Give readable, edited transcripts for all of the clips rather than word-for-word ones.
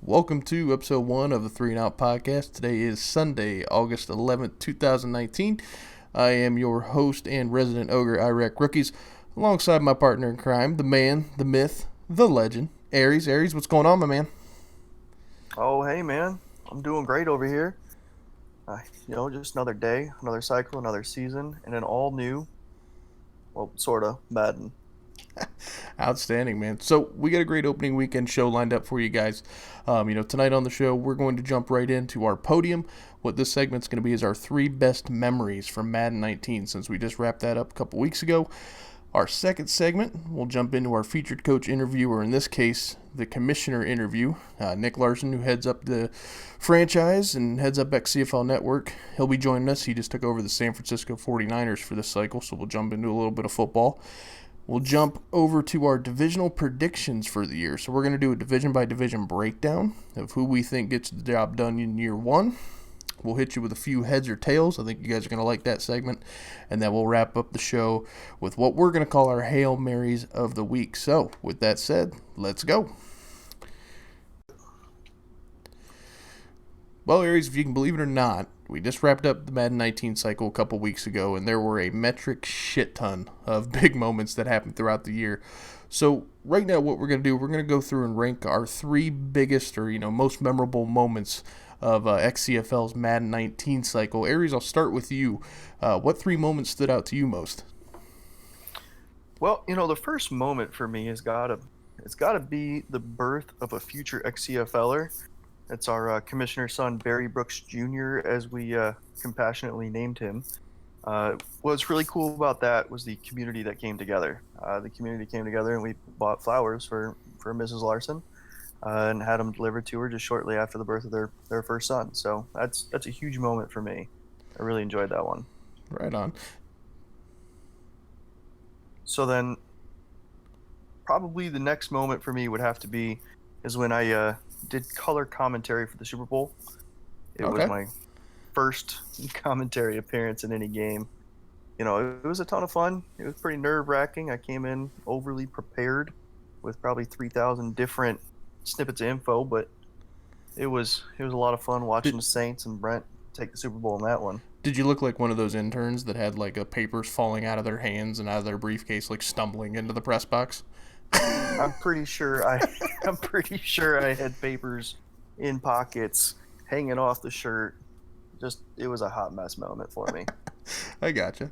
Welcome to episode 1 of the 3 and Out podcast. Today is Sunday, August 11th, 2019. I am your host and resident ogre, Iraq Rookies, alongside my partner in crime, the man, the myth, the legend, Aries. Aries, what's going on, my man? Oh, hey, man. I'm doing great over here. Just another day, another cycle, another season, and an all new, well, sort of, Madden. Outstanding, man. So we got a great opening weekend show lined up for you guys. Tonight on the show, we're going to jump right into our podium. What this segment's going to be is our 3 best memories from Madden 19, since we just wrapped that up a couple weeks ago. Our second segment, we'll jump into our featured coach interview, or in this case, the commissioner interview. Nick Larson, who heads up the franchise and heads up XCFL Network, he'll be joining us. He just took over the San Francisco 49ers for this cycle, so we'll jump into a little bit of football. We'll jump over to our divisional predictions for the year. So we're going to do a division-by-division breakdown of who we think gets the job done in year 1. We'll hit you with a few heads or tails. I think you guys are going to like that segment. And then we'll wrap up the show with what we're going to call our Hail Marys of the week. So, with that said, let's go. Well, Aries, if you can believe it or not, we just wrapped up the Madden 19 cycle a couple weeks ago, and there were a metric shit ton of big moments that happened throughout the year. So right now what we're going to do, we're going to go through and rank our 3 biggest or, most memorable moments of XCFL's Madden 19 cycle. Aries, I'll start with you. What 3 moments stood out to you most? Well, the first moment for me it's got to be the birth of a future XCFLer. It's our commissioner's son, Barry Brooks Jr., as we compassionately named him. What's really cool about that was the community that came together. The community came together and we bought flowers for Mrs. Larson and had them delivered to her just shortly after the birth of their first son. So that's a huge moment for me. I really enjoyed that one. Right on. So then probably the next moment for me would have to be is when I did color commentary for the Super Bowl. It was my first commentary appearance in any game. It was a ton of fun. It was pretty nerve-wracking. I came in overly prepared with probably 3,000 different snippets of info, but it was a lot of fun watching the Saints and Brent take the Super Bowl in that one. Did you look like one of those interns that had like papers falling out of their hands and out of their briefcase, like stumbling into the press box? I'm pretty sure I had papers in pockets hanging off the shirt. It was a hot mess moment for me. I gotcha.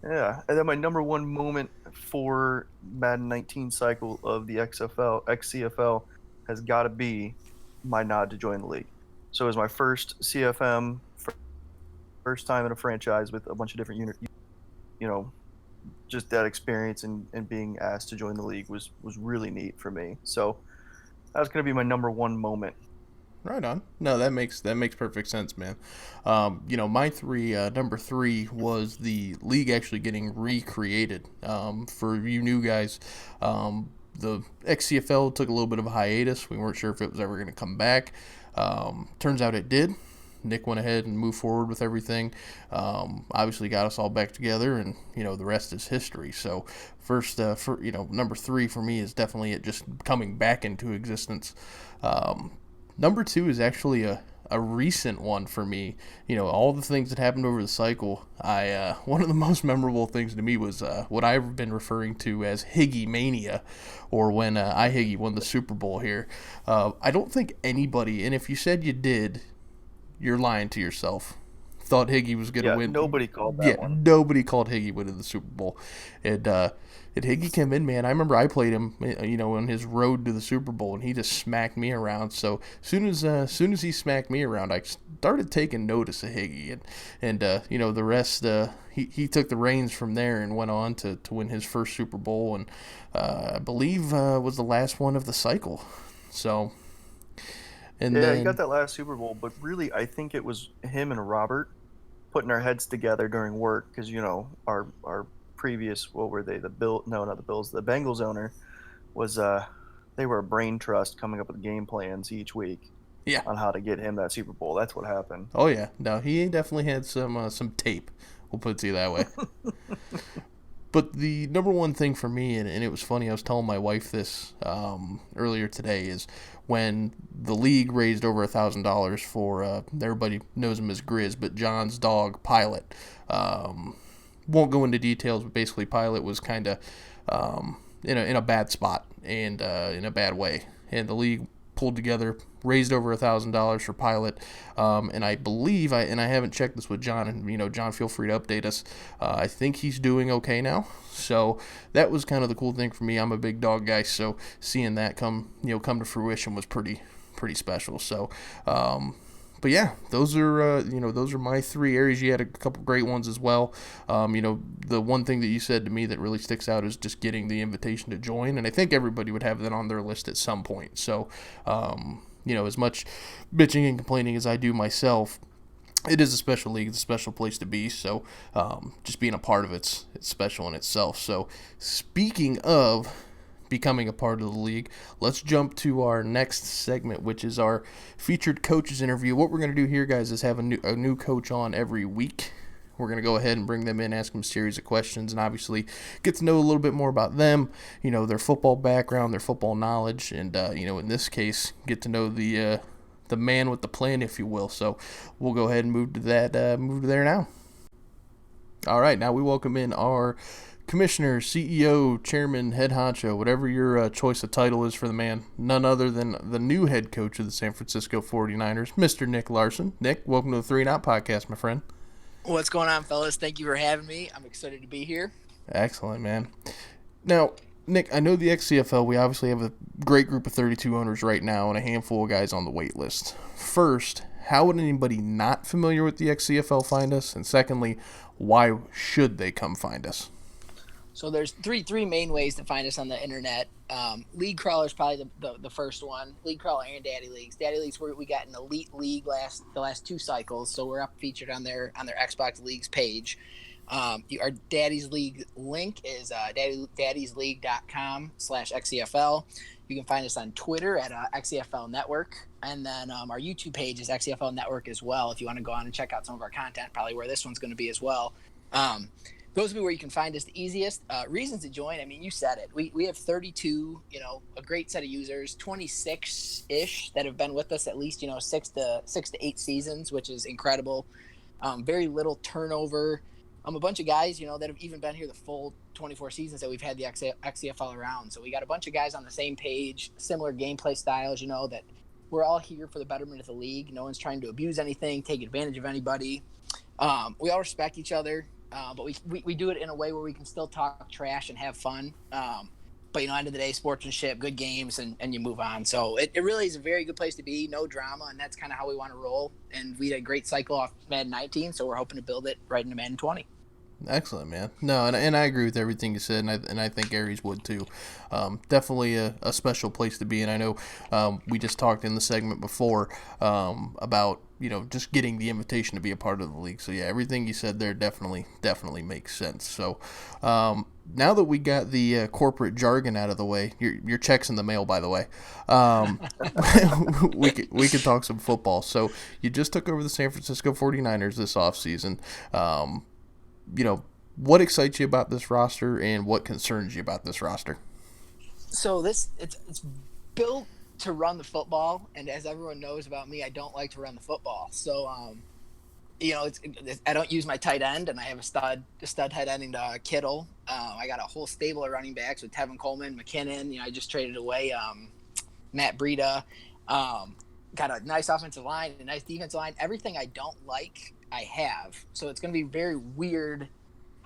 Yeah, and then my number 1 moment for Madden 19 cycle of the XCFL has got to be my nod to join the league. So it was my first CFM, first time in a franchise with a bunch of different units. Just that experience and being asked to join the league was really neat for me. So that was going to be my number 1 moment. Right on. No, that makes perfect sense, man. My number 3 was the league actually getting recreated. For you new guys, the XCFL took a little bit of a hiatus. We weren't sure if it was ever going to come back. Turns out it did. Nick went ahead and moved forward with everything. Obviously got us all back together, and the rest is history. So number 3 for me is definitely it just coming back into existence. Number 2 is actually a recent one for me. All the things that happened over the cycle. One of the most memorable things to me was what I've been referring to as Higgy Mania, or when Higgy won the Super Bowl here. I don't think anybody, and if you said you did, you're lying to yourself, thought Higgy was going to win. Nobody called that one. Nobody called Higgy winning the Super Bowl. And Higgy came in, man. I remember I played him, on his road to the Super Bowl, and he just smacked me around. So soon as he smacked me around, I started taking notice of Higgy, and the rest. He took the reins from there and went on to win his first Super Bowl, and I believe was the last one of the cycle. So. And then he got that last Super Bowl, but really I think it was him and Robert putting our heads together during work, because our previous, what were they, the Bengals owner was they were a brain trust coming up with game plans each week on how to get him that Super Bowl. That's what happened. Oh yeah, no, he definitely had some tape, we'll put it to you that way. But the number one thing for me, and it was funny, I was telling my wife this earlier today, is when the league raised over $1,000 for, everybody knows him as Grizz, but John's dog, Pilot. Won't go into details, but basically Pilot was kind of in a bad spot and in a bad way. And the league pulled together, raised over $1,000 for Pilot, and I believe I haven't checked this with John, and John, feel free to update us. I think he's doing okay now, so that was kind of the cool thing for me. I'm a big dog guy, so seeing that come to fruition was pretty special. So. But yeah, those are my three areas. You had a couple great ones as well. The one thing that you said to me that really sticks out is just getting the invitation to join, and I think everybody would have that on their list at some point. So, as much bitching and complaining as I do myself, it is a special league. It's a special place to be. So, just being a part of it's special in itself. So, speaking of becoming a part of the league, let's jump to our next segment, which is our featured coaches interview. What we're going to do here, guys, is have a new coach on every week. We're going to go ahead and bring them in, ask them a series of questions, and obviously get to know a little bit more about them, their football background, their football knowledge, and, in this case, get to know the man with the plan, if you will. So we'll go ahead and move to there now. All right, now we welcome in our commissioner, CEO, chairman, head honcho, whatever your choice of title is for the man, none other than the new head coach of the San Francisco 49ers, Mr. Nick Larson. Nick, welcome to the 3 and Out podcast, my friend. What's going on, fellas? Thank you for having me. I'm excited to be here. Excellent, man. Now, Nick, I know the XCFL, we obviously have a great group of 32 owners right now and a handful of guys on the wait list. First, how would anybody not familiar with the XCFL find us? And secondly, why should they come find us? So there's three main ways to find us on the internet. League Crawler is probably the first one. League Crawler and Daddy Leagues. Daddy Leagues, we got an elite league the last 2 cycles, so we're up featured on their Xbox Leagues page. Our Daddy's League link is daddysleague.com/XCFL. You can find us on Twitter at XCFL Network, and then our YouTube page is XCFL Network as well. If you want to go on and check out some of our content, probably where this one's going to be as well. Those will be where you can find us the easiest. Reasons to join, I mean, you said it. We have 32, a great set of users, 26-ish that have been with us at least, 6 to 8 seasons, which is incredible. Very little turnover. A bunch of guys, that have even been here the full 24 seasons that we've had the XCFL around. So we got a bunch of guys on the same page, similar gameplay styles, that we're all here for the betterment of the league. No one's trying to abuse anything, take advantage of anybody. We all respect each other. But we do it in a way where we can still talk trash and have fun. But, end of the day, sportsmanship, good games, and you move on. So it really is a very good place to be, no drama, and that's kind of how we want to roll. And we had a great cycle off Madden 19, so we're hoping to build it right into Madden 20. Excellent, man. No, and I agree with everything you said, and I think Aries would too. Definitely a special place to be, and I know we just talked in the segment before about just getting the invitation to be a part of the league. So yeah, everything you said there definitely makes sense. So now that we got the corporate jargon out of the way, your check's in the mail, by the way. we could talk some football. So you just took over the San Francisco 49ers this offseason. What excites you about this roster and what concerns you about this roster? So it's built to run the football, and as everyone knows about me, I don't like to run the football. So, I don't use my tight end, and I have a stud tight end in Kittle. I got a whole stable of running backs with Tevin Coleman, McKinnon. I just traded away Matt Breida. Got a nice offensive line, a nice defensive line. Everything I don't like, I have. So it's going to be very weird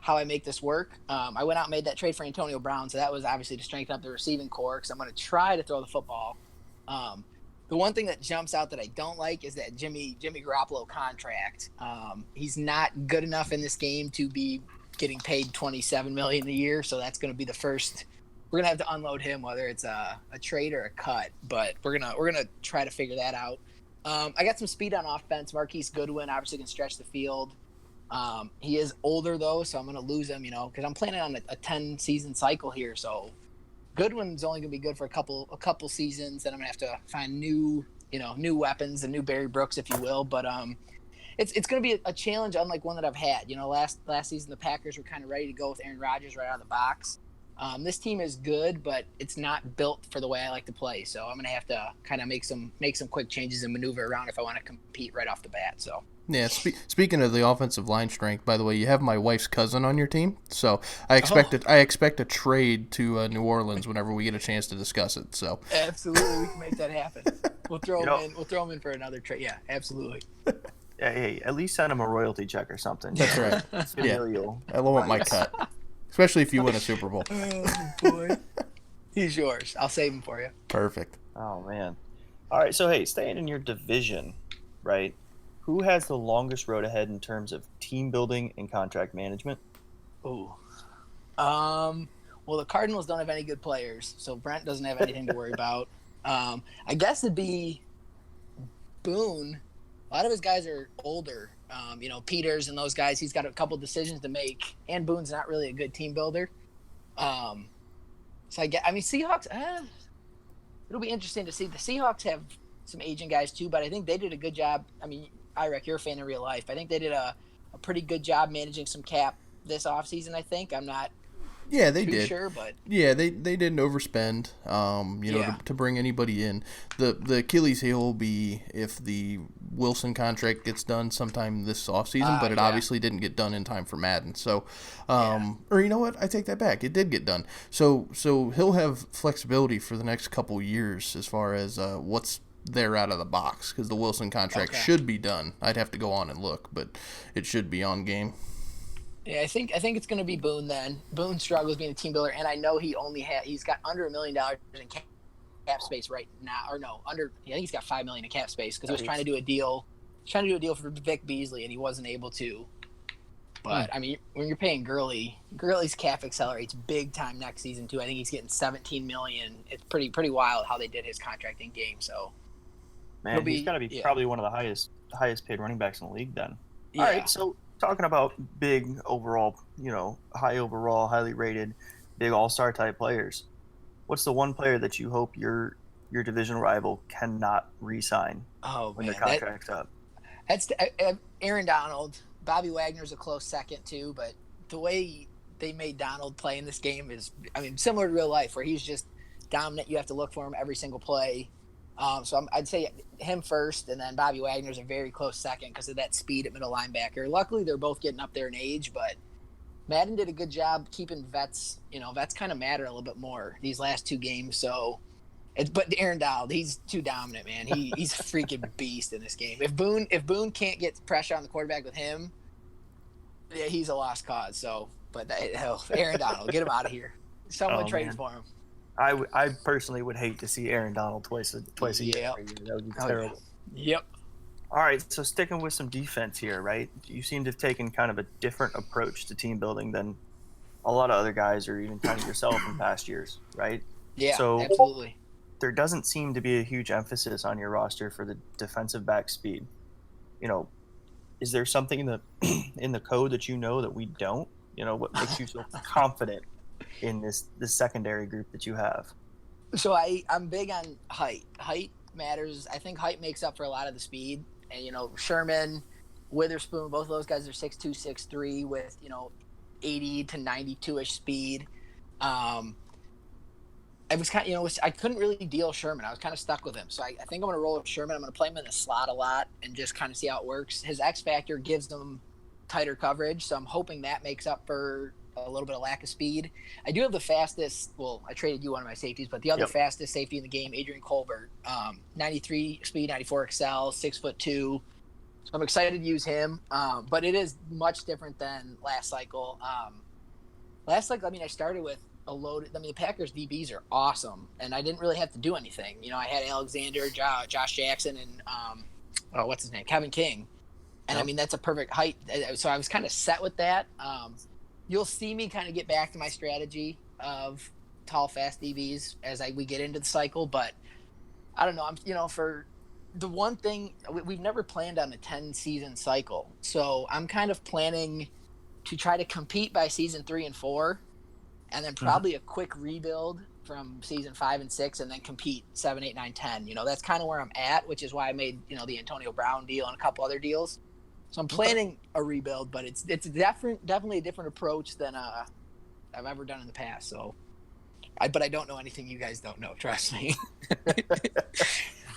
how I make this work. I went out and made that trade for Antonio Brown, so that was obviously to strengthen up the receiving core because I'm going to try to throw the football. The one thing that jumps out that I don't like is that Jimmy Garoppolo contract. He's not good enough in this game to be getting paid $27 million a year, so that's going to be the first. We're going to have to unload him, whether it's a trade or a cut, but we're gonna try to figure that out. I got some speed on offense. Marquise Goodwin obviously can stretch the field. He is older though, so I'm going to lose him, because I'm planning on a 10-season cycle here. So Goodwin's only going to be good for a couple seasons. Then I'm going to have to find new weapons and new Barry Brooks, if you will. But it's going to be a challenge unlike one that I've had. Last season the Packers were kind of ready to go with Aaron Rodgers right out of the box. This team is good, but it's not built for the way I like to play. So I'm going to have to kind of make some quick changes and maneuver around if I want to compete right off the bat. So. Yeah, speaking of the offensive line strength, by the way, you have my wife's cousin on your team, so I expect a trade to New Orleans whenever we get a chance to discuss it. So absolutely, we can make that happen. We'll throw him in. We'll throw him in for another trade. Yeah, absolutely. Yeah, hey, at least send him a royalty check or something. That's right. Yeah, I want my cut, especially if you win a Super Bowl. Oh boy, he's yours. I'll save him for you. Perfect. Oh man. All right, so hey, staying in your division, right? Who has the longest road ahead in terms of team building and contract management? Ooh. Well, the Cardinals don't have any good players, so Brent doesn't have anything to worry about. I guess it'd be Boone. A lot of his guys are older. Peters and those guys, he's got a couple decisions to make, and Boone's not really a good team builder. So Seahawks, it'll be interesting to see. The Seahawks have some aging guys too, but I think they did a good job. I mean, Irek, you're a fan in real life. I think they did a pretty good job managing some cap this offseason, I think. I'm not too sure, but yeah, they didn't overspend, to bring anybody in. The Achilles heel will be if the Wilson contract gets done sometime this offseason, but it obviously didn't get done in time for Madden. So, or you know what? I take that back. It did get done. So he'll have flexibility for the next couple years as far as what's there out of the box, because the Wilson contract should be done. I'd have to go on and look, but it should be on game. Yeah, I think it's going to be Boone then. Boone struggles being a team builder, and I know he's got under $1 million in cap space right now, or no, I think he's got $5 million in cap space because he was trying to do a deal for Vic Beasley, and he wasn't able to. But I mean, when you're paying Gurley's cap accelerates big time next season too. I think he's getting $17 million. It's pretty wild how they did his contract in game. So. Man, he's got to be probably one of the highest paid running backs in the league then. Yeah. All right, so talking about big overall, high overall, highly rated, big all-star type players, what's the one player that you hope your division rival cannot re-sign when their contract's up? That's Aaron Donald. Bobby Wagner's a close second too, but the way they made Donald play in this game is, similar to real life where he's just dominant. You have to look for him every single play. So I'd say him first, and then Bobby Wagner's a very close second because of that speed at middle linebacker. Luckily, they're both getting up there in age, but Madden did a good job keeping vets. Vets kind of matter a little bit more these last two games. So, but Aaron Donald, he's too dominant, man. He's a freaking beast in this game. If Boone can't get pressure on the quarterback with him, yeah, he's a lost cause. So, but Aaron Donald, get him out of here. Someone trades for him. I personally would hate to see Aaron Donald twice a year. That would be terrible. Yep. All right, so sticking with some defense here, right? You seem to have taken kind of a different approach to team building than a lot of other guys or even kind of yourself in past years, right? Yeah, so absolutely. There doesn't seem to be a huge emphasis on your roster for the defensive back speed. Is there something in the code that that we don't? What makes you so confident in this secondary group that you have? So I'm big on height. Height matters. I think height makes up for a lot of the speed. And Sherman, Witherspoon, both of those guys are 6'2", 6'3", with 80 to 92ish speed. I was kind of, I couldn't really deal Sherman. I was kind of stuck with him. So I think I'm going to roll with Sherman. I'm going to play him in the slot a lot and just kind of see how it works. His X factor gives them tighter coverage, so I'm hoping that makes up for a little bit of lack of speed. I do have the fastest, I traded you one of my safeties, but the other fastest safety in the game, Adrian Colbert, 93 speed, 94 excel, 6'2". So I'm excited to use him. But it is much different than last cycle. I started with a loaded, the Packers DBs are awesome, and I didn't really have to do anything. I had Alexander, Josh Jackson, and what's his name? Kevin King. And that's a perfect height. So I was kind of set with that. You'll see me kind of get back to my strategy of tall, fast DBs as we get into the cycle. But I don't know. For the one thing, we've never planned on a 10-season cycle. So I'm kind of planning to try to compete by season 3 and 4, and then probably a quick rebuild from season 5 and 6, and then compete 7, 8, 9, 10. That's kind of where I'm at, which is why I made, the Antonio Brown deal and a couple other deals. So I'm planning a rebuild, but it's definitely a different approach than I've ever done in the past. So, but I don't know anything you guys don't know. Trust me.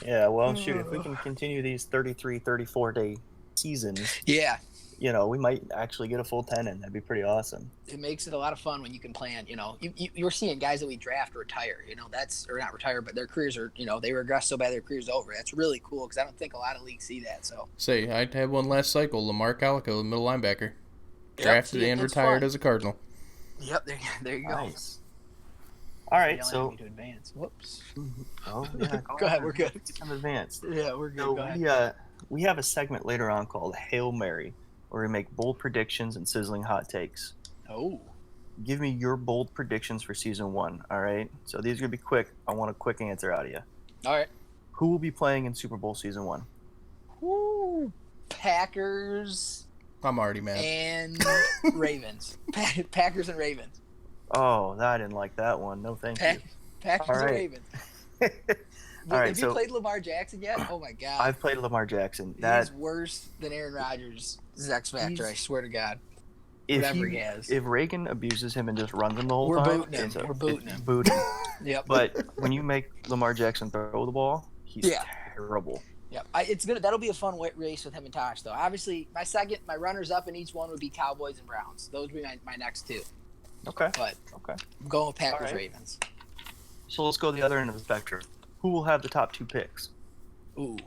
Yeah, well, shoot, if we can continue these 33, 34-day seasons, Yeah, we might actually get a full 10 in. That'd be pretty awesome. it makes it a lot of fun when you can plan. You're seeing guys that we draft retire. Or not retire, but their careers are. They regress so bad their career's over. That's really cool because I don't think a lot of leagues see that. So Say, I had one last cycle. Lamar Calico, the middle linebacker, drafted and retired as a Cardinal. Yep, there you go. Nice. All right, so to advance. Whoops. oh yeah, Go ahead, we're good. I'm advanced. Yeah, we're good. So Go ahead. we have a segment later on called Hail Mary, where we make bold predictions and sizzling hot takes. Oh. Give me your bold predictions for season 1. All right. So these are gonna be quick. I want a quick answer out of you. All right. Who will be playing in Super Bowl season 1? Woo. Packers I'm already mad. and Ravens. Packers and Ravens. Oh, I didn't like that one. No, thank you. Packers All and right. Ravens. All right, Have you played Lamar Jackson yet? Oh my God. I've played Lamar Jackson. He's worse than Aaron Rodgers' X Factor. I swear to God. Whatever he has. If Reagan abuses him and just runs him the whole We're time, booting him. We're booting him. Booting. Yep. But when you make Lamar Jackson throw the ball, he's terrible. Yep. That'll be a fun race with him and Tosh, though. Obviously, my runners up in each one would be Cowboys and Browns. Those would be my next two. Okay. But okay, I'm going with Packers, right. Ravens. So let's go to the other end of the spectrum. Who will have the top 2 picks? Ooh,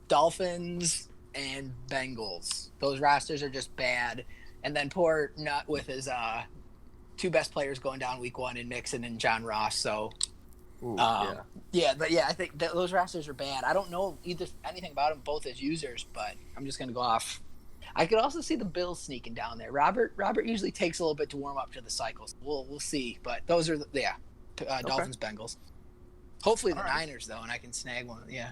Dolphins and Bengals. Those rosters are just bad. And then poor Nut with his 2 best players going down week 1 in Mixon and John Ross. So, Ooh, I think those rosters are bad. I don't know anything about them both as users, but I'm just going to go off. I could also see the Bills sneaking down there. Robert usually takes a little bit to warm up to the cycles. We'll see, but those are Dolphins, Bengals. Hopefully the Niners though, and I can snag one. Yeah.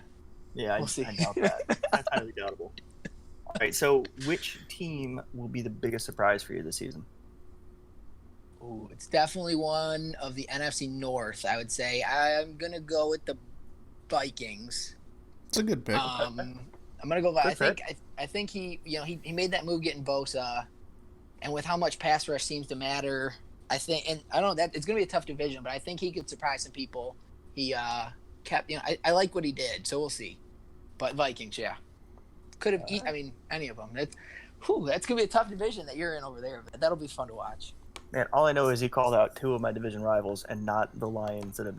Yeah, We'll see. I doubt that. That's highly doubtable. All right, so which team will be the biggest surprise for you this season? Ooh, it's definitely one of the NFC North. I would say I'm gonna go with the Vikings. It's a good pick. I'm gonna go. I think he made that move getting Bosa, and with how much pass rush seems to matter, I think, and I don't know that it's gonna be a tough division, but I think he could surprise some people. He kept, I like what he did, so we'll see. But Vikings, yeah, could have. I mean, any of them. That's gonna be a tough division that you're in over there. But that'll be fun to watch. Man, all I know is he called out 2 of my division rivals and not the Lions that have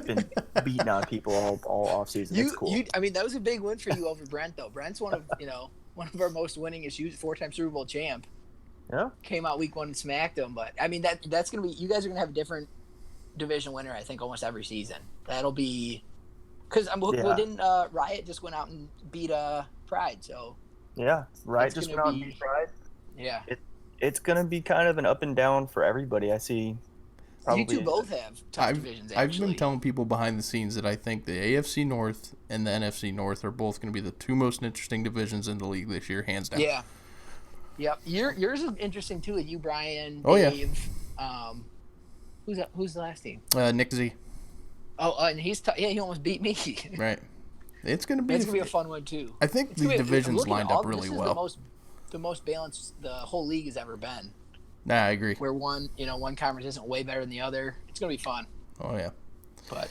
been beating on people all off season. It's cool. I mean, that was a big win for you over Brent, though. Brent's one of our most winningest 4-time Super Bowl champ. Yeah. Came out week 1 and smacked him, but I mean that's gonna be. You guys are gonna have a different division winner, I think, almost every season. That'll be because didn't Riot just went out and beat Pride? So yeah, Riot just went out and beat Pride. Yeah. It's going to be kind of an up and down for everybody. I see. You two both have tough divisions, actually. I've been telling people behind the scenes that I think the AFC North and the NFC North are both going to be the 2 most interesting divisions in the league this year, hands down. Yeah. Yep. Yours is interesting, too, with you, Brian, Oh, Dave. Yeah. Who's the last team? Nick Z. Oh, and he's he almost beat me. Right. It's going to be a fun one, too. I think the divisions lined up really well. The most balanced the whole league has ever been. Nah, I agree. Where one conference isn't way better than the other. It's gonna be fun. Oh yeah. But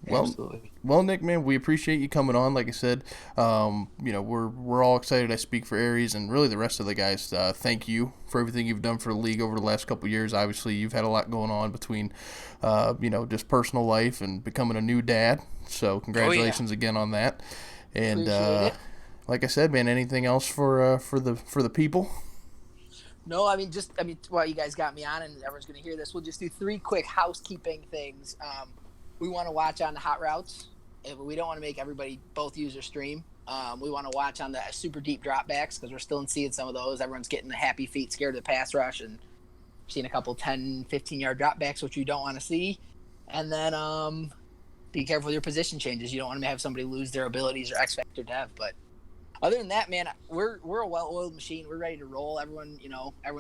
absolutely. Well, Nick, man, we appreciate you coming on. Like I said, we're all excited. I speak for Aries and really the rest of the guys. Thank you for everything you've done for the league over the last couple of years. Obviously, you've had a lot going on between, just personal life and becoming a new dad. So congratulations again on that. And like I said, man, anything else for the people? No, I mean, while you guys got me on and everyone's going to hear this, we'll just do 3 quick housekeeping things. We want to watch on the hot routes. We don't want to make everybody both use or stream. We want to watch on the super deep dropbacks because we're still seeing some of those. Everyone's getting the happy feet, scared of the pass rush, and seeing a couple 10, 15-yard dropbacks, which you don't want to see. And then be careful with your position changes. You don't want to have somebody lose their abilities or X Factor dev, but other than that, man, we're a well-oiled machine. We're ready to roll. Everyone's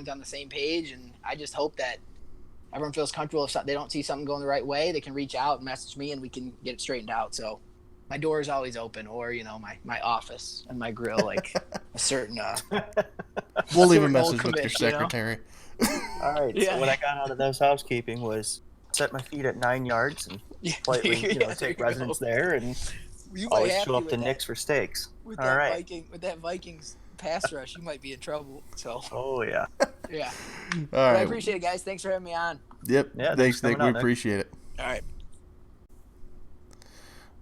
on the same page, and I just hope that everyone feels comfortable. If they don't see something going the right way, they can reach out and message me, and we can get it straightened out. So my door is always open, or my office and my grill, like a certain We'll leave a certain old message with your commish, you know? secretary. All right. So Yeah. what I got out of those housekeeping was set my feet at 9 yards and Yeah, politely, yeah, there take you go. residence there, and You might always have show to up to Nick's for steaks. with All that right. Vikings pass rush. You might be in trouble. So Oh yeah. yeah. All But right. I appreciate it, guys. Thanks for having me on. Yep. Yeah, Thanks, for Nick. coming We out, Nick. appreciate it. All right.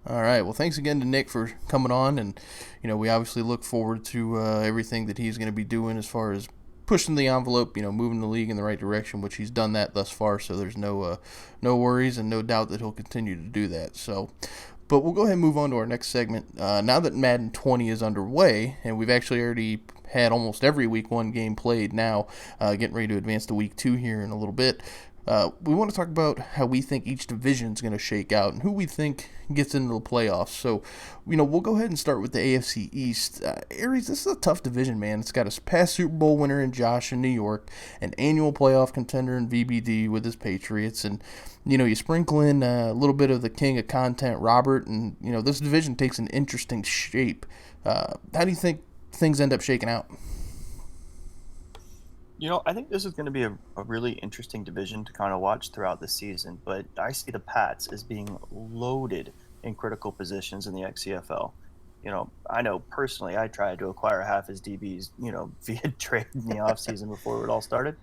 All right. Well, thanks again to Nick for coming on, and we obviously look forward to everything that he's going to be doing as far as pushing the envelope, moving the league in the right direction, which he's done that thus far. So there's no worries and no doubt that he'll continue to do that. So, but we'll go ahead and move on to our next segment. Now that Madden 20 is underway, and we've actually already had almost every week one game played now, getting ready to advance to week 2 here in a little bit. We want to talk about how we think each division is going to shake out and who we think gets into the playoffs. So, we'll go ahead and start with the AFC East. Aries, this is a tough division, man. It's got a past Super Bowl winner in Josh in New York, an annual playoff contender in VBD with his Patriots, and you sprinkle in a little bit of the king of content, Robert, and this division takes an interesting shape. How do you think things end up shaking out? I think this is going to be a really interesting division to kind of watch throughout the season, but I see the Pats as being loaded in critical positions in the XCFL. I know personally I tried to acquire half his DBs, via trade in the offseason before it all started.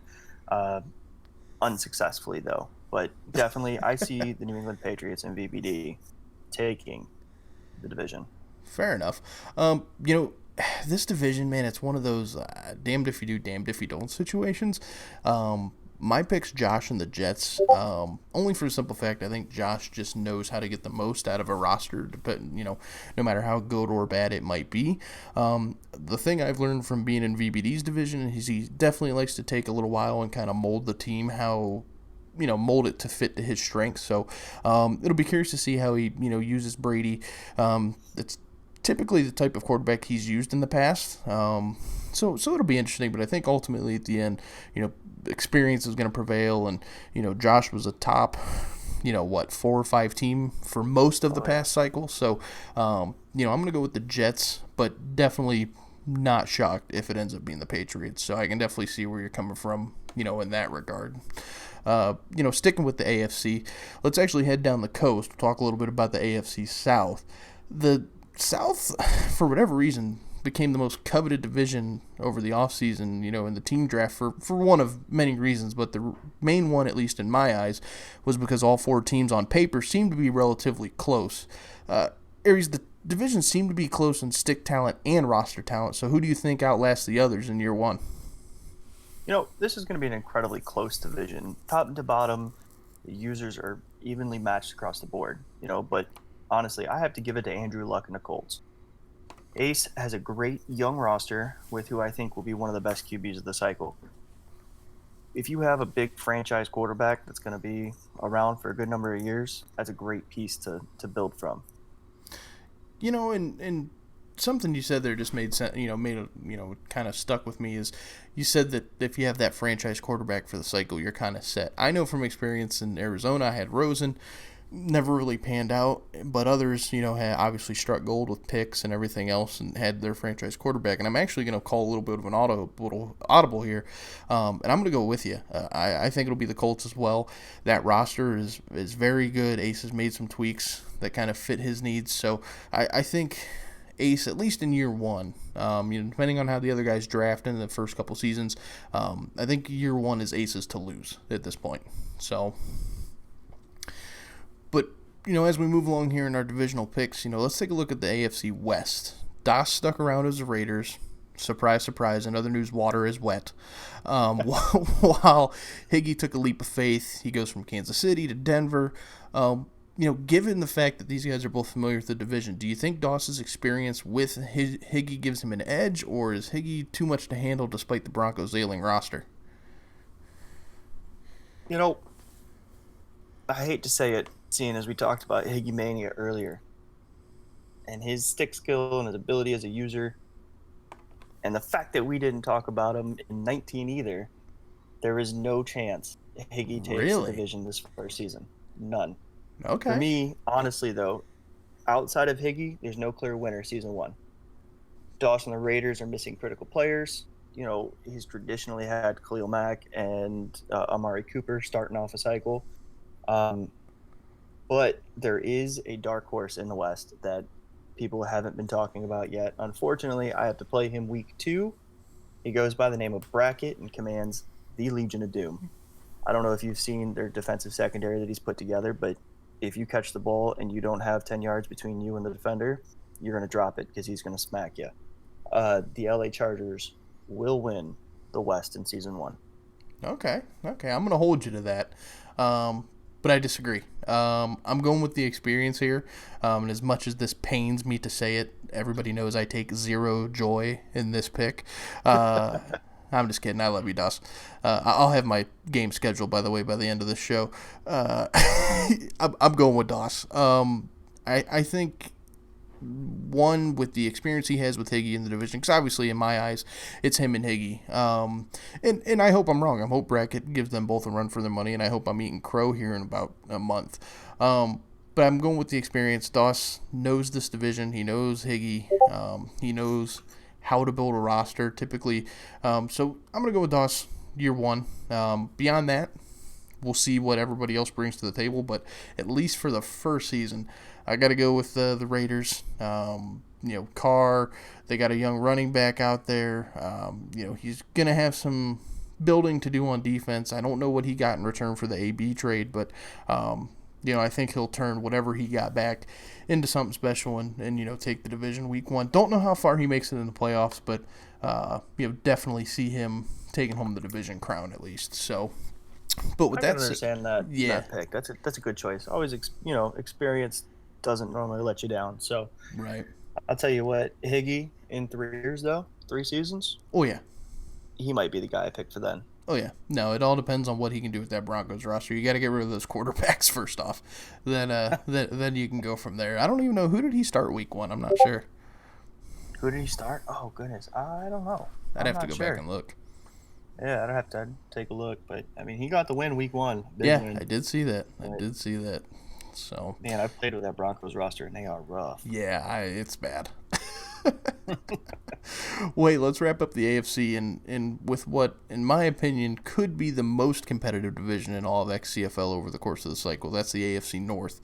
Unsuccessfully, though. But definitely I see the New England Patriots and VBD taking the division. Fair enough. This division, man, it's one of those damned if you do, damned if you don't situations. My pick's Josh and the Jets, only for the simple fact I think Josh just knows how to get the most out of a roster, no matter how good or bad it might be. The thing I've learned from being in VBD's division is he definitely likes to take a little while and kind of mold the team how mold it to fit to his strengths. So it'll be curious to see how he uses Brady. It's typically the type of quarterback he's used in the past. So it'll be interesting, but I think ultimately at the end, experience is going to prevail, and Josh was a top 4 or 5 team for most of the past cycle. So I'm going to go with the Jets, but definitely not shocked if it ends up being the Patriots. So I can definitely see where you're coming from, in that regard. Sticking with the AFC, let's actually head down the coast. We'll talk a little bit about the AFC South. The South, for whatever reason, became the most coveted division over the offseason, in the team draft for one of many reasons, but the main one, at least in my eyes, was because all 4 teams on paper seemed to be relatively close. Aries, the divisions seem to be close in stick talent and roster talent, so who do you think outlasts the others in year 1? This is going to be an incredibly close division. Top to bottom, the users are evenly matched across the board, but honestly, I have to give it to Andrew Luck and the Colts. Ace has a great young roster with who I think will be one of the best QBs of the cycle. If you have a big franchise quarterback that's going to be around for a good number of years, that's a great piece to build from. And something you said there just made sense, kind of stuck with me, is you said that if you have that franchise quarterback for the cycle, you're kind of set. I know from experience in Arizona, I had Rosen, never really panned out, but others, had obviously struck gold with picks and everything else and had their franchise quarterback. And I'm actually going to call a little bit of an audible here, and I'm going to go with you. I think it'll be the Colts as well. That roster is very good. Ace has made some tweaks that kind of fit his needs, so I think Ace, at least in year 1, depending on how the other guys draft in the first couple seasons, I think year 1 is Ace's to lose at this point. So, but as we move along here in our divisional picks, let's take a look at the AFC West. Doss stuck around as the Raiders. Surprise, surprise, in other news, water is wet. While Higgy took a leap of faith, he goes from Kansas City to Denver. Given the fact that these guys are both familiar with the division, do you think Doss's experience with Higgy gives him an edge, or is Higgy too much to handle despite the Broncos' ailing roster? I hate to say it, seeing as we talked about Higgy Mania earlier, and his stick skill and his ability as a user, and the fact that we didn't talk about him in 19 either, there is no chance Higgy takes the division this first season. None. Okay. For me, honestly, though, outside of Higgy, there's no clear winner season 1. Dawson and the Raiders are missing critical players. He's traditionally had Khalil Mack and Amari Cooper starting off a cycle. But there is a dark horse in the West that people haven't been talking about yet. Unfortunately, I have to play him week 2. He goes by the name of Brackett and commands the Legion of Doom. I don't know if you've seen their defensive secondary that he's put together, but if you catch the ball and you don't have 10 yards between you and the defender, you're going to drop it because he's going to smack you. The LA Chargers will win the West in season 1. Okay. I'm going to hold you to that. But I disagree. I'm going with the experience here. And as much as this pains me to say it, everybody knows I take zero joy in this pick. I'm just kidding. I love you, Doss. I'll have my game scheduled, by the way, by the end of this show. I'm going with Doss. I think, one, with the experience he has with Higgy in the division, because obviously in my eyes it's him and Higgy, and I hope I'm wrong. I hope Brackett gives them both a run for their money, and I hope I'm eating crow here in about a month, but I'm going with the experience. Doss knows this division. He knows Higgy. He knows how to build a roster typically, so I'm going to go with Doss year 1. Beyond that, we'll see what everybody else brings to the table, but at least for the first season, I got to go with the Raiders. Carr, they got a young running back out there. He's going to have some building to do on defense. I don't know what he got in return for the AB trade, but, I think he'll turn whatever he got back into something special and take the division week 1. Don't know how far he makes it in the playoffs, but, definitely see him taking home the division crown at least. So, but with I that can understand that, yeah, that pick. That's a good choice. Always, experience doesn't normally let you down. So, right. I'll tell you what, Higgy in 3 years though, 3 seasons. Oh yeah, he might be the guy I picked for then. Oh yeah, no, it all depends on what he can do with that Broncos roster. You got to get rid of those quarterbacks first off, then you can go from there. I don't even know, who did he start week 1. I'm not sure. Who did he start? Oh goodness, I don't know. I'd have to go back and look. Yeah, I'd have to take a look, but I mean, he got the win week 1. Yeah, win. I did see that. So man, I played with that Broncos roster and they are rough. Yeah, it's bad. Wait, let's wrap up the AFC and with what, in my opinion, could be the most competitive division in all of XCFL over the course of the cycle. That's the AFC North.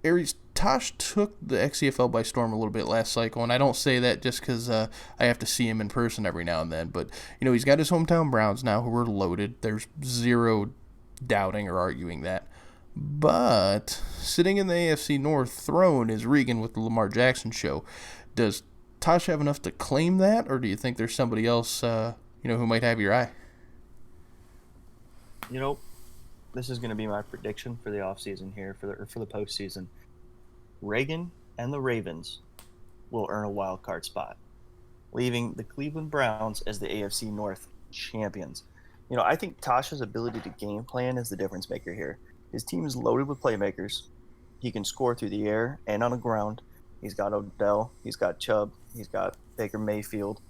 Aries, Tosh took the XCFL by storm a little bit last cycle, and I don't say that just because I have to see him in person every now and then, but he's got his hometown Browns now who are loaded. There's zero doubting or arguing that. But sitting in the AFC North throne is Regan with the Lamar Jackson show. Does Tosh have enough to claim that, or do you think there's somebody else, who might have your eye? This is going to be my prediction for the offseason here, for the postseason. Reagan and the Ravens will earn a wild card spot, leaving the Cleveland Browns as the AFC North champions. I think Tosh's ability to game plan is the difference maker here. His team is loaded with playmakers. He can score through the air and on the ground. He's got Odell. He's got Chubb. He's got Baker Mayfield.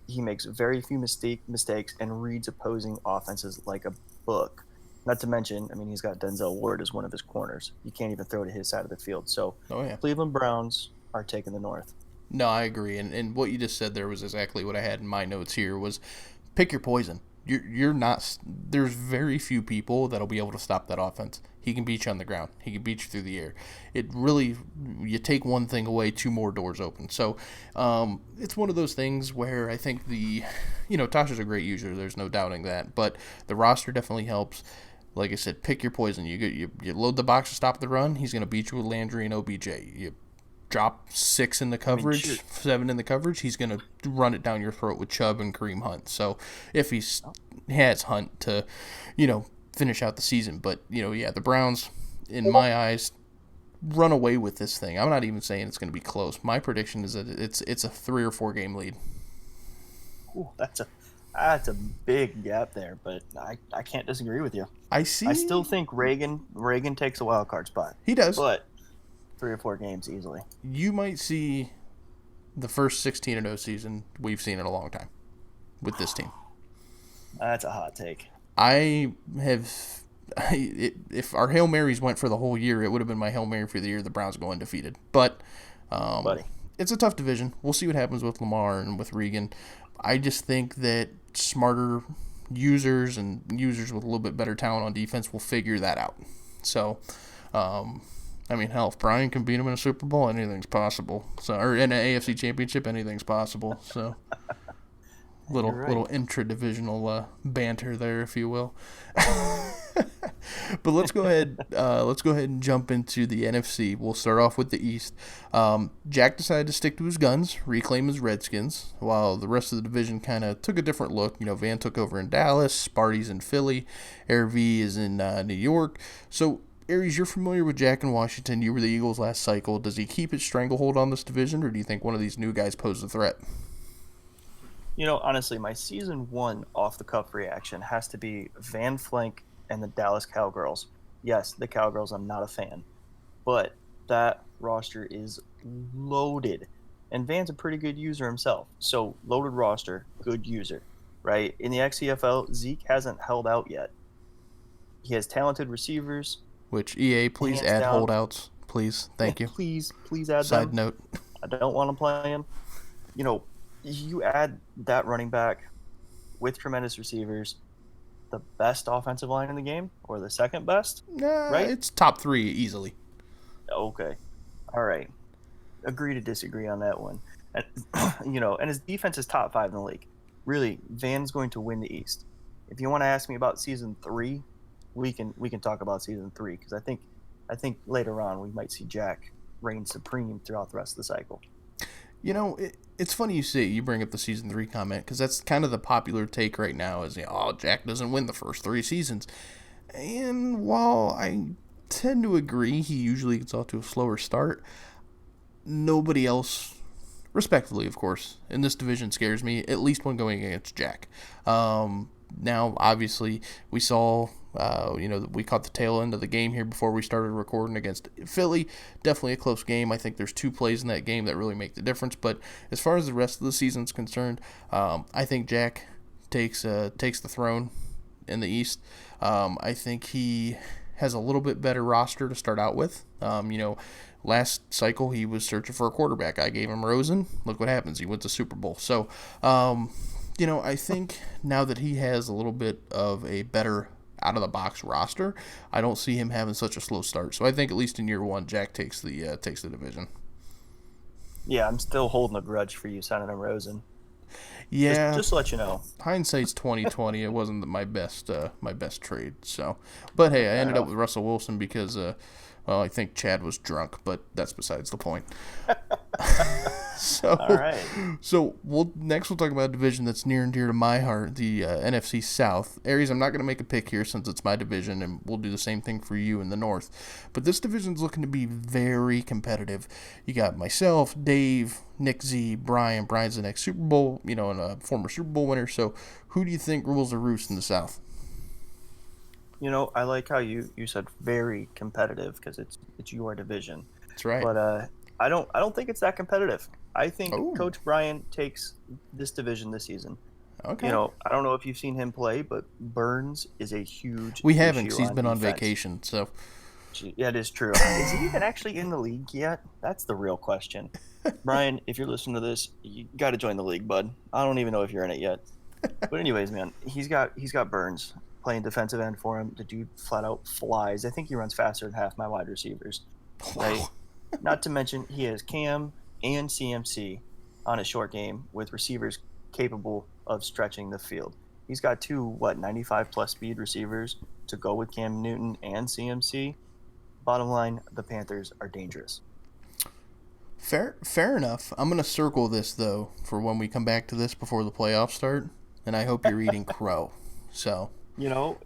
He makes very few mistakes and reads opposing offenses like a book. Not to mention, he's got Denzel Ward as one of his corners. You can't even throw to his side of the field. So, Cleveland Browns are taking the North. No, I agree. And what you just said there was exactly what I had in my notes here was pick your poison. You're not. There's very few people that'll be able to stop that offense. He can beat you on the ground. He can beat you through the air. It really, you take one thing away, 2 more doors open. So, it's one of those things where I think Tasha's a great user. There's no doubting that. But the roster definitely helps. Like I said, pick your poison. You load the box to stop the run. He's going to beat you with Landry and OBJ. You drop 6 in the coverage, 7 in the coverage, he's going to run it down your throat with Chubb and Kareem Hunt. So if he has Hunt to, finish out the season. But, the Browns, in my eyes, run away with this thing. I'm not even saying it's going to be close. My prediction is that it's a 3 or 4 game lead. Ooh, that's a big gap there, but I can't disagree with you. I still think Reagan takes a wild card spot. He does. But 3 or 4 games easily. You might see the first 16-0 season we've seen in a long time with this team. That's a hot take. I have if our Hail Marys went for the whole year, it would have been my Hail Mary for the year the Browns go undefeated. But it's a tough division. We'll see what happens with Lamar and with Regan. I just think that smarter users and users with a little bit better talent on defense will figure that out. So, I mean, hell, if Brian can beat him in a Super Bowl, anything's possible. So, or in an AFC Championship, anything's possible. So, little intra-divisional banter there, if you will. But let's go ahead. Let's go ahead and jump into the NFC. We'll start off with the East. Jack decided to stick to his guns, reclaim his Redskins, while the rest of the division kind of took a different look. You know, Van took over in Dallas, Sparty's in Philly, Air V is in New York. So, Aries, you're familiar with Jack in Washington. You were the Eagles last cycle. Does he keep his stranglehold on this division, or do you think one of these new guys poses a threat? You know, honestly, my season 1 off-the-cuff reaction has to be Van Flank and the Dallas Cowgirls. Yes, the Cowgirls, I'm not a fan. But that roster is loaded. And Van's a pretty good user himself. So, loaded roster, good user, right? In the XCFL, Zeke hasn't held out yet. He has talented receivers. Which, EA, please add holdouts. Please. Thank you. Please add them. Side note. I don't want to play him. You know, you add that running back with tremendous receivers, the best offensive line in the game, or the second best, right? It's top 3 easily. Okay. All right. Agree to disagree on that one. And, you know, and his defense is top 5 in the league. Really, Van's going to win the East. If you want to ask me about season 3, we can talk about season 3, because I think later on we might see Jack reign supreme throughout the rest of the cycle. You know, it's funny you bring up the season 3 comment, because that's kind of the popular take right now is, Jack doesn't win the first 3 seasons. And while I tend to agree he usually gets off to a slower start, nobody else, respectfully of course, in this division scares me, at least when going against Jack. Now, obviously, we saw, we caught the tail end of the game here before we started recording against Philly. Definitely a close game. I think there's 2 plays in that game that really make the difference. But as far as the rest of the season's concerned, I think Jack takes the throne in the East. I think he has a little bit better roster to start out with. Last cycle he was searching for a quarterback. I gave him Rosen. Look what happens. He went to Super Bowl. So, I think now that he has a little bit of a better out-of-the-box roster, I don't see him having such a slow start. So I think at least in year 1, Jack takes the division. Yeah, I'm still holding a grudge for you signing him Rosen. Yeah, just to let you know. Hindsight's 2020. It wasn't my best trade. So, but hey, I ended up with Russell Wilson because I think Chad was drunk, but that's besides the point. All right. So we'll talk about a division that's near and dear to my heart, the NFC South. Aries, I'm not going to make a pick here since it's my division, and we'll do the same thing for you in the North. But this division's looking to be very competitive. You got myself, Dave, Nick Z, Brian. Brian's the next Super Bowl, and a former Super Bowl winner. So who do you think rules the roost in the South? I like how you said very competitive because it's your division. That's right. But I don't think it's that competitive. I think Coach Brian takes this division this season. Okay. I don't know if you've seen him play, but Burns is a huge. We haven't because he's been on vacation. So. Yeah, it is true. Is he even actually in the league yet? That's the real question. Brian, if you're listening to this, you got to join the league, bud. I don't even know if you're in it yet. But anyways, man, he's got Burns playing defensive end for him. The dude flat out flies. I think he runs faster than half my wide receivers. Right? Not to mention he has Cam and CMC on a short game with receivers capable of stretching the field. He's got 2 95 plus speed receivers to go with Cam Newton and CMC. Bottom line, the Panthers are dangerous. Fair enough. I'm going to circle this though for when we come back to this before the playoffs start, and I hope you're eating crow. So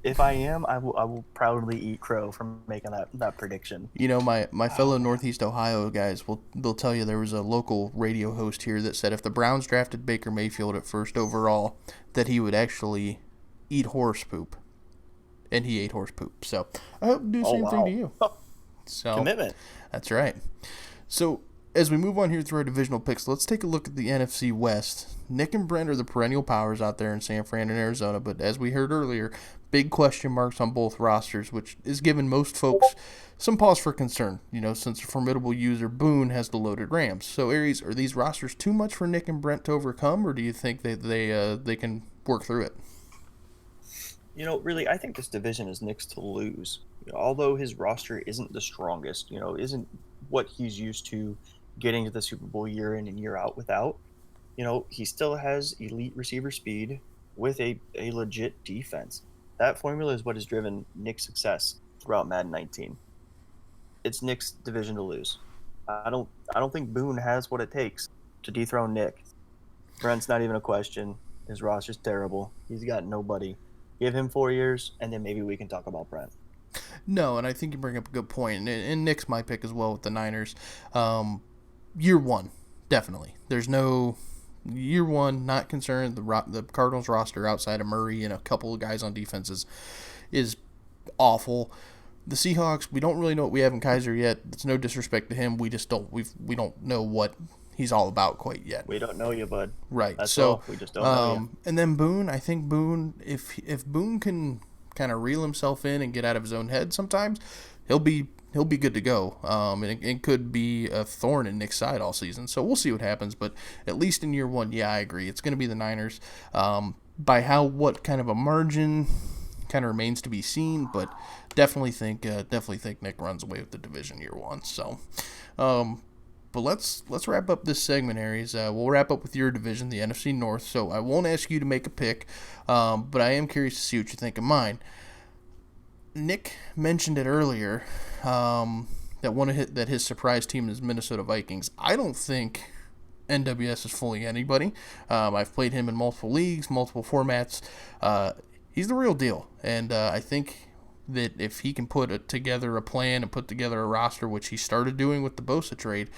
if I am, I will proudly eat crow from making that prediction. My fellow Northeast Ohio guys they'll tell you there was a local radio host here that said if the Browns drafted Baker Mayfield at first overall, that he would actually eat horse poop, and he ate horse poop. So I hope to do the same thing to you. So commitment. That's right. So as we move on here through our divisional picks, let's take a look at the NFC West. Nick and Brent are the perennial powers out there in San Fran and Arizona, but as we heard earlier, big question marks on both rosters, which is giving most folks some pause for concern, since a formidable user Boone has the loaded Rams. So, Aries, are these rosters too much for Nick and Brent to overcome, or do you think that they can work through it? Really, I think this division is Nick's to lose. Although his roster isn't the strongest, isn't what he's used to getting to the Super Bowl year in and year out without, he still has elite receiver speed with a legit defense. That formula is what has driven Nick's success throughout Madden 19. It's Nick's division to lose. I don't think Boone has what it takes to dethrone Nick. Brent's not even a question. His roster's terrible. He's got nobody. Give him 4 years, and then maybe we can talk about Brent. No, and I think you bring up a good point, and Nick's my pick as well with the Niners. Year one, definitely. There's no year one, not concerned. The Cardinals roster outside of Murray and a couple of guys on defense is awful. The Seahawks, we don't really know what we have in Kaiser yet. It's no disrespect to him. We just don't we don't know what he's all about quite yet. We don't know you, bud. Right. That's so all. We just don't know you. And then Boone, I think Boone, if Boone can kind of reel himself in and get out of his own head sometimes, he'll be good to go. And it could be a thorn in Nick's side all season. So we'll see what happens. But at least in year one, yeah, I agree. It's going to be the Niners. By what kind of a margin kind of remains to be seen, but definitely think Nick runs away with the division year one. So, but let's wrap up this segment, Aries. We'll wrap up with your division, the NFC North. So I won't ask you to make a pick, but I am curious to see what you think of mine. Nick mentioned it earlier that his surprise team is Minnesota Vikings. I don't think NWS is fooling anybody. I've played him in multiple leagues, multiple formats. He's the real deal, and I think that if he can put together a plan and put together a roster, which he started doing with the Bosa trade,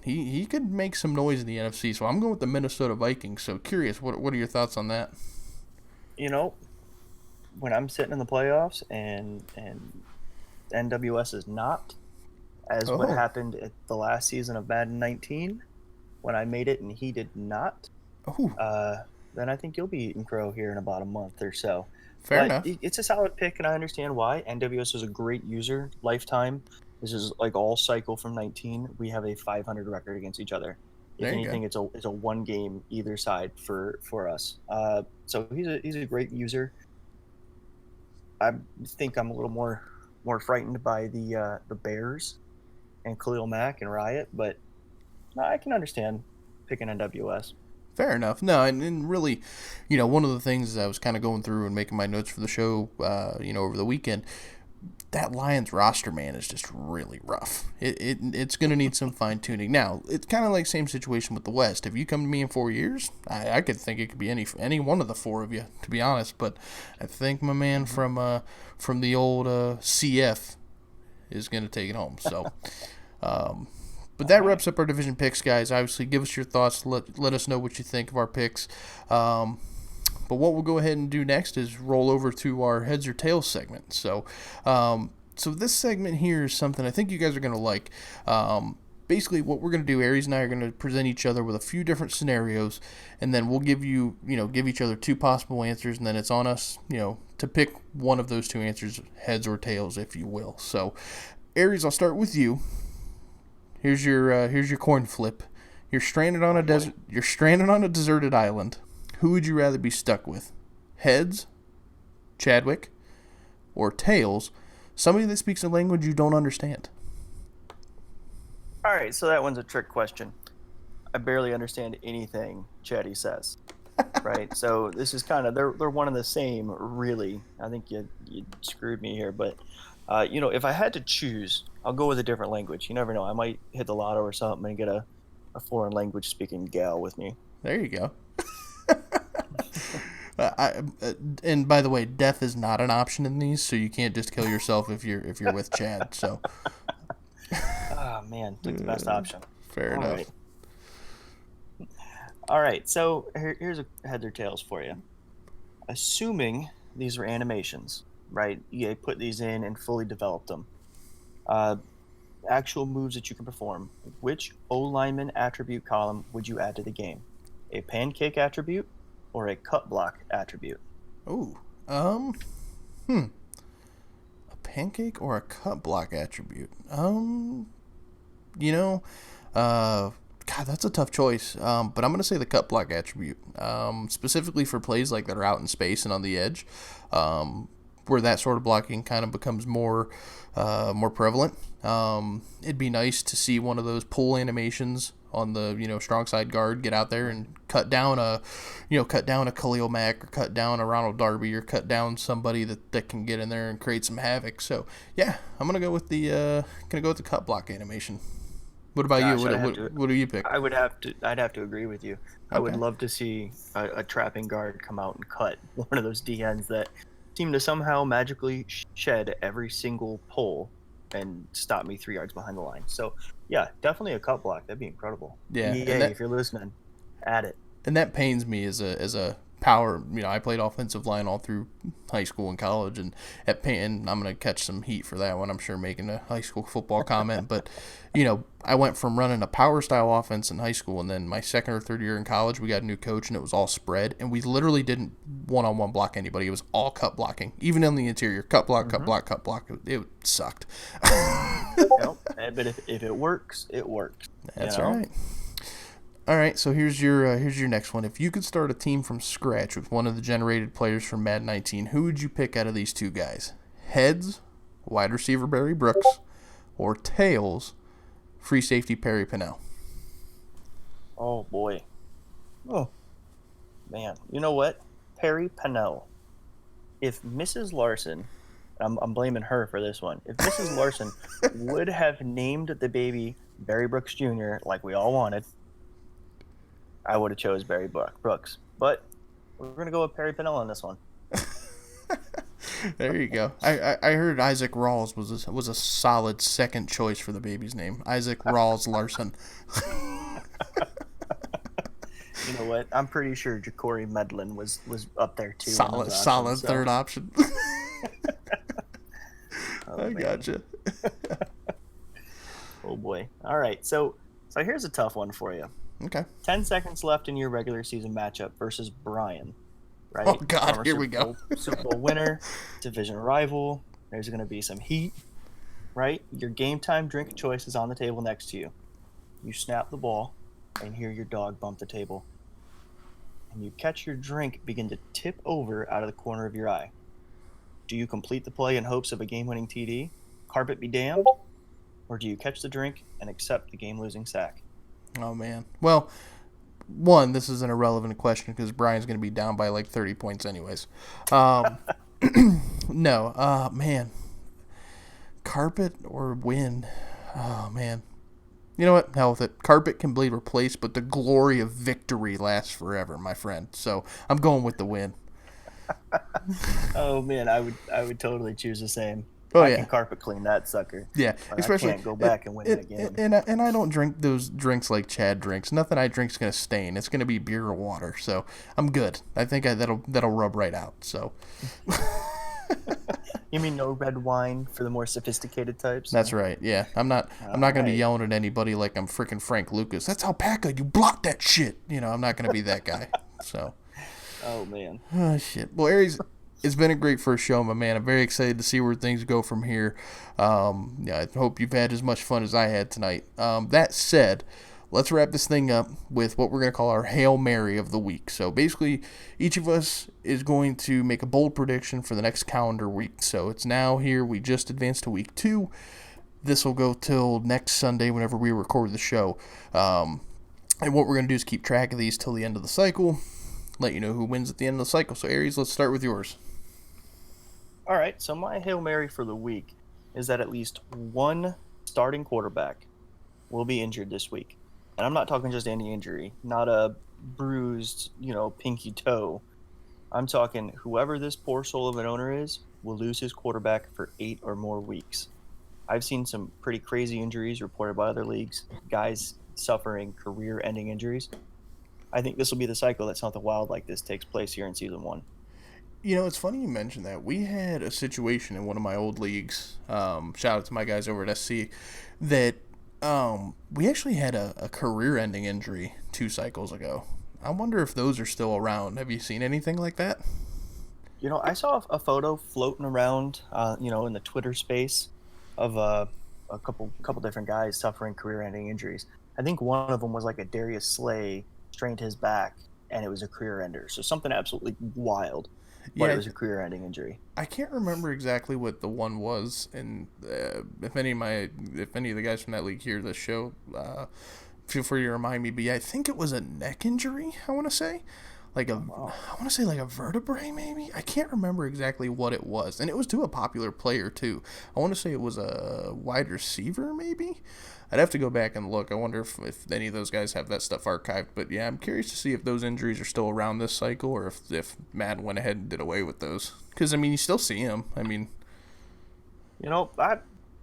he could make some noise in the NFC. So I'm going with the Minnesota Vikings. So curious, what are your thoughts on that? When I'm sitting in the playoffs and NWS is not, as what happened at the last season of Madden 19, when I made it and he did not, then I think you'll be eating crow here in about a month or so. Fair enough. It's a solid pick, and I understand why. NWS is a great user, lifetime. This is like all cycle from 19. We have a 500 record against each other. If anything, it's a one game either side for us. So he's a great user. I think I'm a little more frightened by the Bears and Khalil Mack and Riot, but I can understand picking NWS. Fair enough. No, and really, one of the things I was kind of going through and making my notes for the show, over the weekend, that Lions roster, man, is just really rough. It's going to need some fine-tuning. Now, it's kind of like same situation with the West. If you come to me in 4 years, I could think it could be any one of the four of you, to be honest. But I think my man from the old CF is going to take it home. So, but that wraps up our division picks, guys. Obviously, give us your thoughts. Let us know what you think of our picks. But what we'll go ahead and do next is roll over to our heads or tails segment. So this segment here is something I think you guys are going to like. Basically, what we're going to do, Aries and I are going to present each other with a few different scenarios, and then we'll give each other two possible answers, and then it's on us, to pick one of those two answers, heads or tails, if you will. So, Aries, I'll start with you. Here's your coin flip. You're stranded on a desert. You're stranded on a deserted island. Who would you rather be stuck with? Heads, Chadwick, or tails? Somebody that speaks a language you don't understand. All right, so that one's a trick question. I barely understand anything Chatty says, right? So this is kind of they're one and the same, really. I think you screwed me here, but if I had to choose, I'll go with a different language. You never know. I might hit the lotto or something and get a foreign language speaking gal with me. There you go. And by the way, death is not an option in these, so you can't just kill yourself if you're with Chad. So. Oh man, took the best option. Fair enough. All right. So here's a heads or tails for you. Assuming these were animations, right? EA put these in and fully developed them. actual moves that you can perform, which O lineman attribute column would you add to the game? A pancake attribute or a cut block attribute? Oh, a pancake or a cut block attribute? You know, God, that's a tough choice. But I'm gonna say the cut block attribute, specifically for plays like that are out in space and on the edge, where that sort of blocking kind of becomes more prevalent. It'd be nice to see one of those pull animations on the strong side guard get out there and cut down a Khalil Mack, or cut down a Ronald Darby, or cut down somebody that can get in there and create some havoc. So yeah, I'm gonna go with the cut block animation. What about Gosh, you? What do you pick? I'd have to agree with you. I would love to see a trapping guard come out and cut one of those DNs that seem to somehow magically shed every single pull and stop me 3 yards behind the line. So yeah, definitely a cut block. That'd be incredible. Yeah, If you're listening, add it. And that pains me as a power. I played offensive line all through high school and college, and and I'm gonna catch some heat for that one, I'm sure, making a high school football comment. But I went from running a power style offense in high school, and then my second or third year in college, we got a new coach, and it was all spread, and we literally didn't one-on-one block anybody. It was all cut blocking, even in the interior. Cut block, cut block, cut block. It sucked. But if it works, it works. That's right. All right, so here's your next one. If you could start a team from scratch with one of the generated players from Madden 19, who would you pick out of these two guys? Heads, wide receiver Barry Brooks, or tails, free safety Perry Pennell? Oh boy. Oh man, you know what? Perry Pennell. If Mrs. Larson, I'm blaming her for this one. If Mrs. Larson would have named the baby Barry Brooks Jr. like we all wanted, I would have chose Barry Brooks. But we're going to go with Perry Pennell on this one. There you go. I heard Isaac Rawls was a solid second choice for the baby's name. Isaac Rawls Larson. You know what? I'm pretty sure Ja'Cory Medlin was up there too. Solid third option. I gotcha. Oh boy. All right. So here's a tough one for you. Okay. 10 seconds left in your regular season matchup versus Brian. Right? Oh God, here we go. Super Bowl winner, division rival. There's going to be some heat, right? Your game time drink choice is on the table next to you. You snap the ball and hear your dog bump the table. And you catch your drink begin to tip over out of the corner of your eye. Do you complete the play in hopes of a game-winning TD? Carpet be damned? Or do you catch the drink and accept the game-losing sack? Oh, man. Well, one, this is an irrelevant question because Brian's going to be down by like 30 points anyways. No. Man. Carpet or win? Oh, man. You know what? Hell with it. Carpet can be replaced, but the glory of victory lasts forever, my friend. So I'm going with the win. Oh, man. I would totally choose the same. Oh, I yeah. can carpet clean that sucker. Yeah, but especially I can't go back and win that game. And I don't drink those drinks like Chad drinks. Nothing I drink's gonna stain. It's gonna be beer or water. So I'm good. I think that'll rub right out. So. You mean no red wine for the more sophisticated types? That's right. Yeah, I'm not gonna be yelling at anybody like I'm freaking Frank Lucas. That's alpaca. You blocked that shit. I'm not gonna be that guy. So. Oh man. Oh shit. Well, Aries. It's been a great first show, my man. I'm very excited to see where things go from here. I hope you've had as much fun as I had tonight. That said, let's wrap this thing up with what we're going to call our Hail Mary of the week. So basically, each of us is going to make a bold prediction for the next calendar week. So it's now here. We just advanced to week 2. This will go till next Sunday whenever we record the show. And what we're going to do is keep track of these till the end of the cycle. Let you know who wins at the end of the cycle. So, Aries, let's start with yours. All right, so my Hail Mary for the week is that at least one starting quarterback will be injured this week. And I'm not talking just any injury, not a bruised, pinky toe. I'm talking whoever this poor soul of an owner is will lose his quarterback for 8 or more weeks. I've seen some pretty crazy injuries reported by other leagues, guys suffering career-ending injuries. I think this will be the cycle that something wild like this takes place here in Season 1. It's funny you mentioned that. We had a situation in one of my old leagues. Shout out to my guys over at SC. That we actually had a career-ending injury 2 cycles ago. I wonder if those are still around. Have you seen anything like that? I saw a photo floating around, in the Twitter space of a couple different guys suffering career-ending injuries. I think one of them was like a Darius Slay strained his back, and it was a career ender. So something absolutely wild, but Yeah, it was a career-ending injury. I can't remember exactly what the one was, and if any of the guys from that league hear this show, feel free to remind me. But yeah, I think it was a neck injury. I want to say, like a vertebrae, maybe. I can't remember exactly what it was, and it was to a popular player too. I want to say it was a wide receiver, maybe. I'd have to go back and look. I wonder if any of those guys have that stuff archived. But yeah, I'm curious to see if those injuries are still around this cycle, or if Madden went ahead and did away with those. Because I mean, you still see them. I mean, I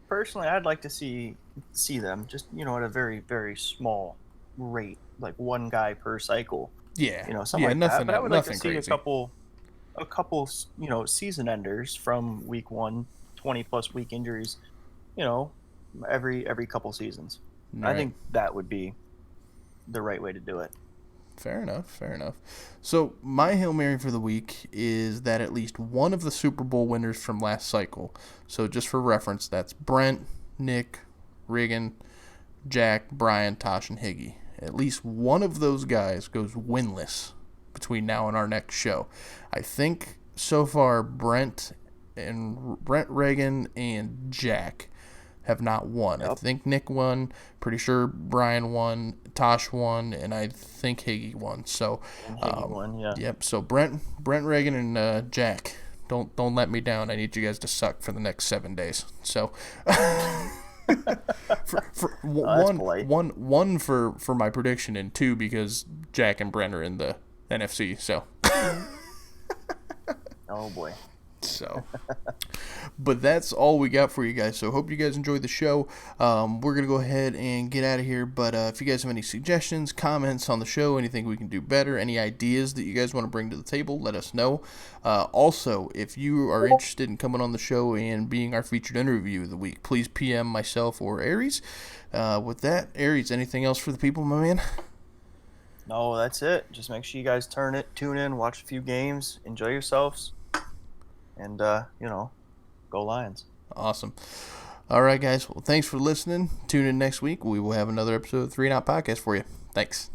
personally, I'd like to see them just at a very very small rate, like one guy per cycle. yeah, Something like nothing, that. But I would like to nothing see crazy. a couple, season enders from week 1, 20+ week injuries, every couple seasons. Right. I think that would be the right way to do it. Fair enough. So my Hail Mary for the week is that at least one of the Super Bowl winners from last cycle. So just for reference, that's Brent, Nick, Regan, Jack, Brian, Tosh, and Higgy. At least one of those guys goes winless between now and our next show. I think so far Brent, Regan, and Jack have not won. Yep. I think Nick won. Pretty sure Brian won. Tosh won, and I think Higgy won. So, And Higgy won, yeah. Yep. So Brent, Regan, and Jack, don't let me down. I need you guys to suck for the next 7 days. So, for one for my prediction, and 2 because Jack and Brent are in the NFC. So. Oh boy. So, but that's all we got for you guys. So, hope you guys enjoyed the show. We're going to go ahead and get out of here. But if you guys have any suggestions, comments on the show, anything we can do better, any ideas that you guys want to bring to the table, let us know. Also, if you are interested in coming on the show and being our featured interview of the week, please PM myself or Aries. With that, Aries, anything else for the people, my man? No, that's it. Just make sure you guys tune in, watch a few games, enjoy yourselves. And, go Lions. Awesome. All right, guys. Well, thanks for listening. Tune in next week. We will have another episode of 3 and Out Podcast for you. Thanks.